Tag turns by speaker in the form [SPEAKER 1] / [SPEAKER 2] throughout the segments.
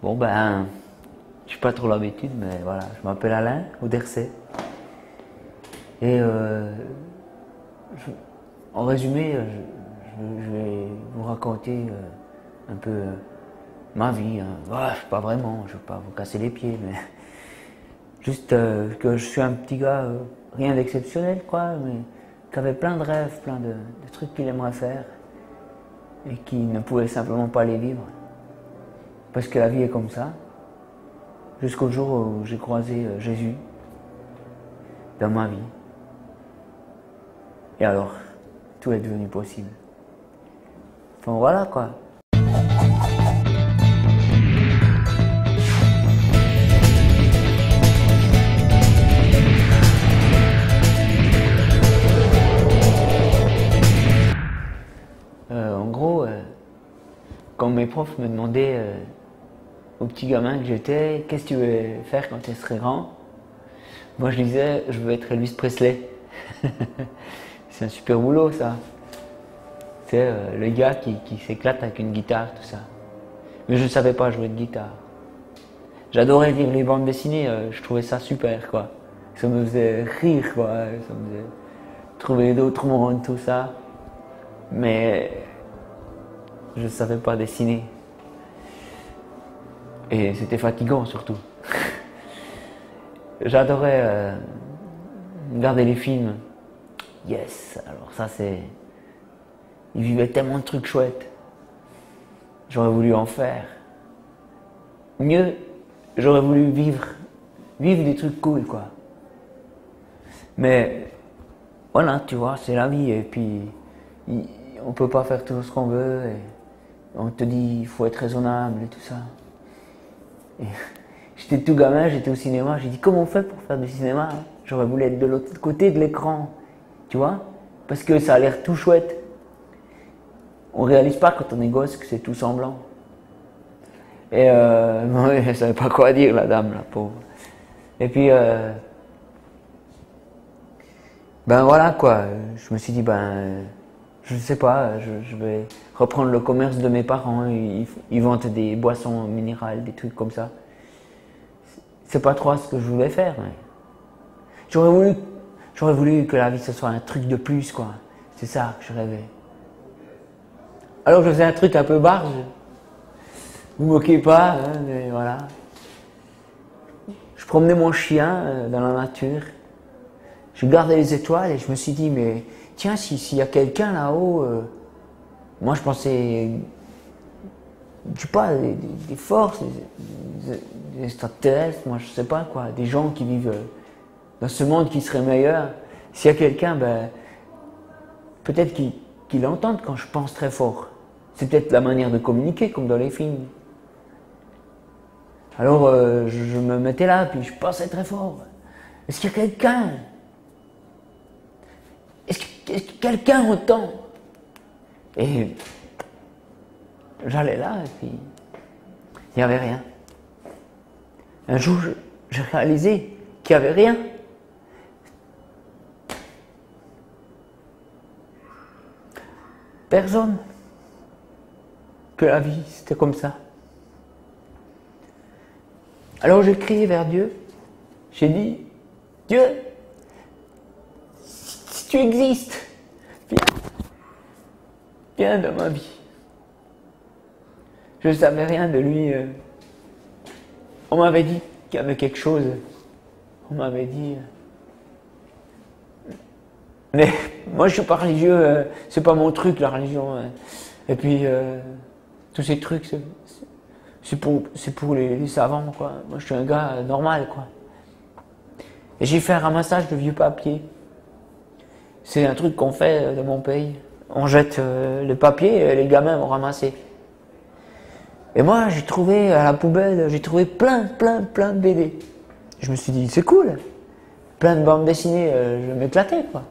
[SPEAKER 1] Bon ben, je n'ai pas trop l'habitude, mais voilà, je m'appelle Alain Auderset. Et en résumé, je vais vous raconter un peu ma vie. Hein. Ouais, pas vraiment, je ne vais pas vous casser les pieds, mais juste que je suis un petit gars, rien d'exceptionnel quoi, mais qui avait plein de rêves, plein de trucs qu'il aimerait faire et qui ne pouvait simplement pas les vivre. Parce que la vie est comme ça. Jusqu'au jour où j'ai croisé Jésus dans ma vie. Et alors, tout est devenu possible. Enfin voilà quoi. En gros, quand mes profs me demandaient au petit gamin que j'étais, qu'est-ce que tu veux faire quand tu serais grand? Moi je disais, je veux être Elvis Presley. C'est un super boulot ça. C'est le gars qui s'éclate avec une guitare, tout ça. Mais je ne savais pas jouer de guitare. J'adorais lire les bandes dessinées, je trouvais ça super quoi. Ça me faisait rire quoi, ça me faisait trouver d'autres mondes, tout ça. Mais je ne savais pas dessiner. Et c'était fatigant surtout. J'adorais regarder les films. Yes, alors ça c'est... Ils vivaient tellement de trucs chouettes. J'aurais voulu en faire. Mieux, j'aurais voulu vivre des trucs cool quoi. Mais voilà, tu vois, c'est la vie et puis on peut pas faire tout ce qu'on veut et on te dit il faut être raisonnable et tout ça. Et j'étais tout gamin, j'étais au cinéma, j'ai dit comment on fait pour faire du cinéma? J'aurais voulu être de l'autre côté de l'écran, tu vois, parce que ça a l'air tout chouette. On réalise pas quand on est gosse que c'est tout semblant. Et elle savait pas quoi dire la dame, la pauvre. Et puis ben voilà quoi, je me suis dit ben je sais pas, je vais reprendre le commerce de mes parents, ils vendent des boissons minérales, des trucs comme ça. C'est pas trop ce que je voulais faire. Mais j'aurais voulu que la vie ce soit un truc de plus quoi. C'est ça que je rêvais. Alors je faisais un truc un peu barge. Vous moquez pas, hein, mais voilà. Je promenais mon chien dans la nature. Je regardais les étoiles et je me suis dit mais tiens s'il y a quelqu'un là-haut, moi je pensais, je sais pas, des forces, des extraterrestres, moi je sais pas quoi, des gens qui vivent dans ce monde qui serait meilleur. S'il y a quelqu'un, ben peut-être qu'il entende quand je pense très fort. C'est peut-être la manière de communiquer comme dans les films. Alors je me mettais là puis je pensais très fort. Est-ce qu'il y a quelqu'un? Est-ce que quelqu'un entend? Et j'allais là et puis il n'y avait rien. Un jour, j'ai réalisé qu'il n'y avait rien. Personne. Que la vie, c'était comme ça. Alors j'ai crié vers Dieu. J'ai dit, Dieu, si tu existes, viens dans ma vie. Je ne savais rien de lui. On m'avait dit qu'il y avait quelque chose. On m'avait dit... Mais moi je suis pas religieux, c'est pas mon truc la religion. Et puis tous ces trucs, c'est pour les savants quoi. Moi je suis un gars normal quoi. Et j'ai fait un ramassage de vieux papiers. C'est un truc qu'on fait dans mon pays. On jette le papier et les gamins vont ramasser. Et moi j'ai trouvé à la poubelle, j'ai trouvé plein de BD. Je me suis dit c'est cool, plein de bandes dessinées, je vais m'éclater quoi.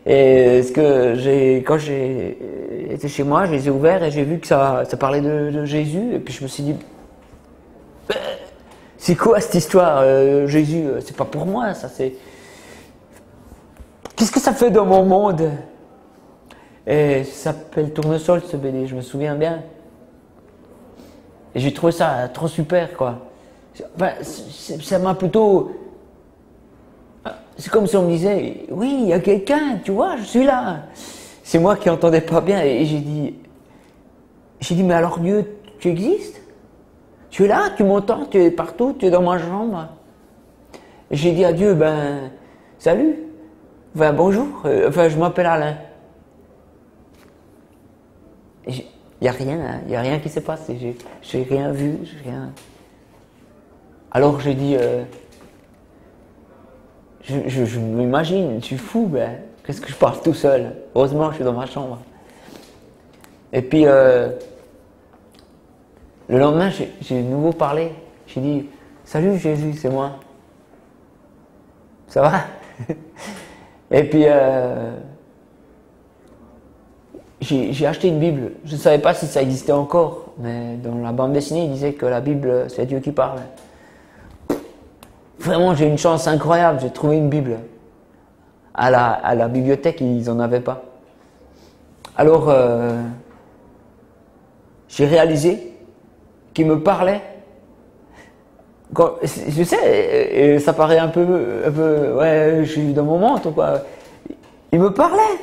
[SPEAKER 1] Et quand j'ai été chez moi, je les ai ouverts et j'ai vu que ça parlait de Jésus. Et puis je me suis dit, c'est quoi cette histoire? Jésus, c'est pas pour moi, ça c'est... Qu'est-ce que ça fait dans mon monde? Et ça s'appelle Tournesol ce BD, je me souviens bien. Et j'ai trouvé ça trop super, quoi. Enfin, ça m'a plutôt... C'est comme si on me disait, oui, il y a quelqu'un, tu vois, je suis là. C'est moi qui entendais pas bien et j'ai dit, mais alors Dieu, tu existes? Tu es là, tu m'entends, tu es partout, tu es dans ma chambre. Et j'ai dit à Dieu, ben, salut, enfin bonjour, je m'appelle Alain. Il n'y a rien, hein, il n'y a rien qui s'est passé, j'ai rien vu, j'ai rien. Alors j'ai dit, je m'imagine, je suis fou, ben, qu'est-ce que je parle tout seul? Heureusement, je suis dans ma chambre. Et puis, le lendemain, j'ai de nouveau parlé. J'ai dit, salut Jésus, c'est moi. Ça va? Et puis, j'ai acheté une Bible. Je ne savais pas si ça existait encore, mais dans la bande dessinée, il disait que la Bible, c'est Dieu qui parle. Vraiment, j'ai une chance incroyable, j'ai trouvé une Bible. À la bibliothèque, ils n'en avaient pas. Alors, j'ai réalisé qu'il me parlait. Je sais, ça paraît un peu, ouais, je suis dans mon menton, quoi. Il me parlait.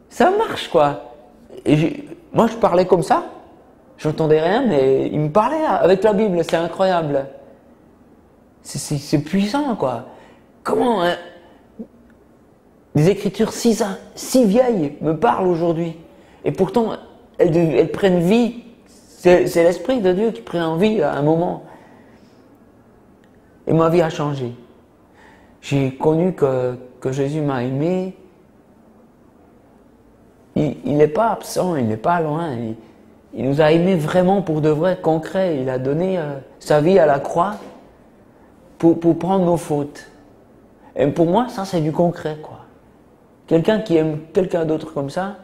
[SPEAKER 1] Ça marche, quoi. Et moi, je parlais comme ça. Je n'entendais rien, mais il me parlait avec la Bible, c'est incroyable. C'est puissant, quoi. Comment hein, des écritures si vieilles me parlent aujourd'hui. Et pourtant, elles prennent vie. C'est l'Esprit de Dieu qui prend vie à un moment. Et ma vie a changé. J'ai connu que Jésus m'a aimé. Il n'est pas absent, il n'est pas loin. Il nous a aimés vraiment pour de vrai, concret. Il a donné sa vie à la croix pour prendre nos fautes. Et pour moi, ça c'est du concret, quoi. Quelqu'un qui aime quelqu'un d'autre comme ça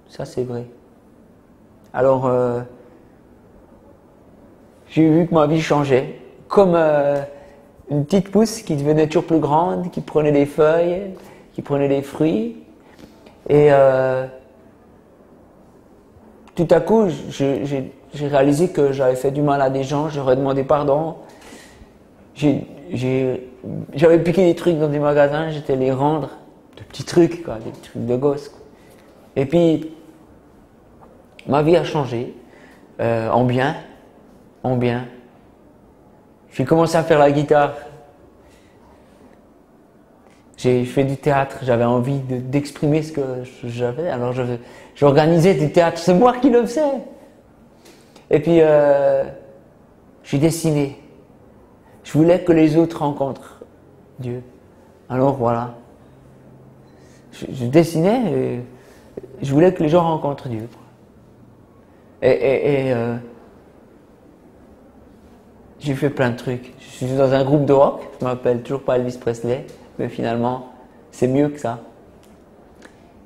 [SPEAKER 1] c'est vrai. Alors, j'ai vu que ma vie changeait. Comme une petite pousse qui devenait toujours plus grande, qui prenait des feuilles, qui prenait des fruits. Et tout à coup, j'ai réalisé que j'avais fait du mal à des gens, j'aurais demandé pardon. J'avais piqué des trucs dans des magasins, j'étais les rendre, de petits trucs, quoi, des trucs de gosse. Quoi. Et puis, ma vie a changé, en bien. J'ai commencé à faire la guitare. J'ai fait du théâtre, j'avais envie d'exprimer ce que j'avais, alors j'organisais du théâtre, c'est moi qui le faisais. Et puis, j'ai dessiné. Je voulais que les autres rencontrent Dieu. Alors voilà. Je dessinais et je voulais que les gens rencontrent Dieu. Et j'ai fait plein de trucs. Je suis dans un groupe de rock, je m'appelle toujours pas Elvis Presley, mais finalement, c'est mieux que ça.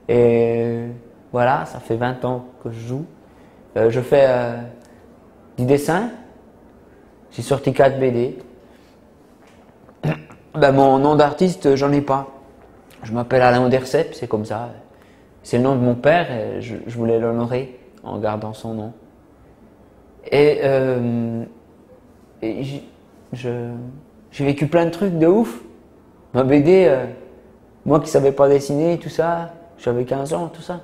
[SPEAKER 1] Et voilà, ça fait 20 ans que je joue. Je fais du dessin. J'ai sorti 4 BD. Ben, mon nom d'artiste, j'en ai pas. Je m'appelle Alain Ondersep, c'est comme ça. C'est le nom de mon père et je voulais l'honorer en gardant son nom. Et j'ai vécu plein de trucs de ouf. Ma BD, moi qui savais pas dessiner, tout ça, j'avais 15 ans, tout ça.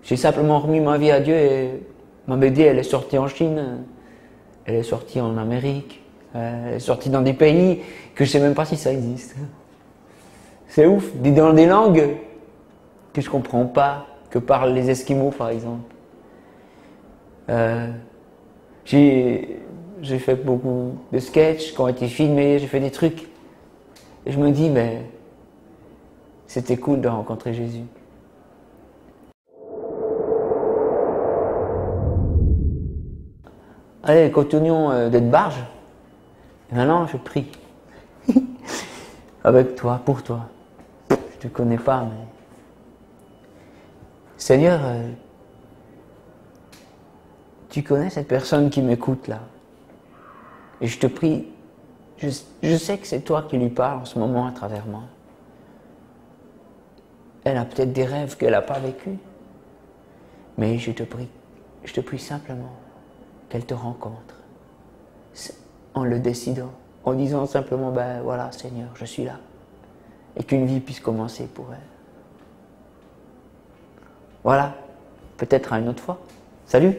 [SPEAKER 1] J'ai simplement remis ma vie à Dieu et ma BD, elle est sortie en Chine, elle est sortie en Amérique, elle est sortie dans des pays que je sais même pas si ça existe. C'est ouf, dans des langues que je comprends pas, que parlent les Esquimaux par exemple. J'ai fait beaucoup de sketchs qui ont été filmés, j'ai fait des trucs. Et je me dis, mais c'était cool de rencontrer Jésus. Allez, continuons d'être barge. Et maintenant, je prie. Avec toi, pour toi. Je te connais pas, mais... Seigneur, tu connais cette personne qui m'écoute là. Et je te prie, je sais que c'est toi qui lui parles en ce moment à travers moi. Elle a peut-être des rêves qu'elle n'a pas vécus. Mais je te prie, je te prie simplement qu'elle te rencontre, en le décidant, en disant simplement, ben voilà Seigneur, je suis là, et qu'une vie puisse commencer pour elle. Voilà, peut-être à une autre fois. Salut!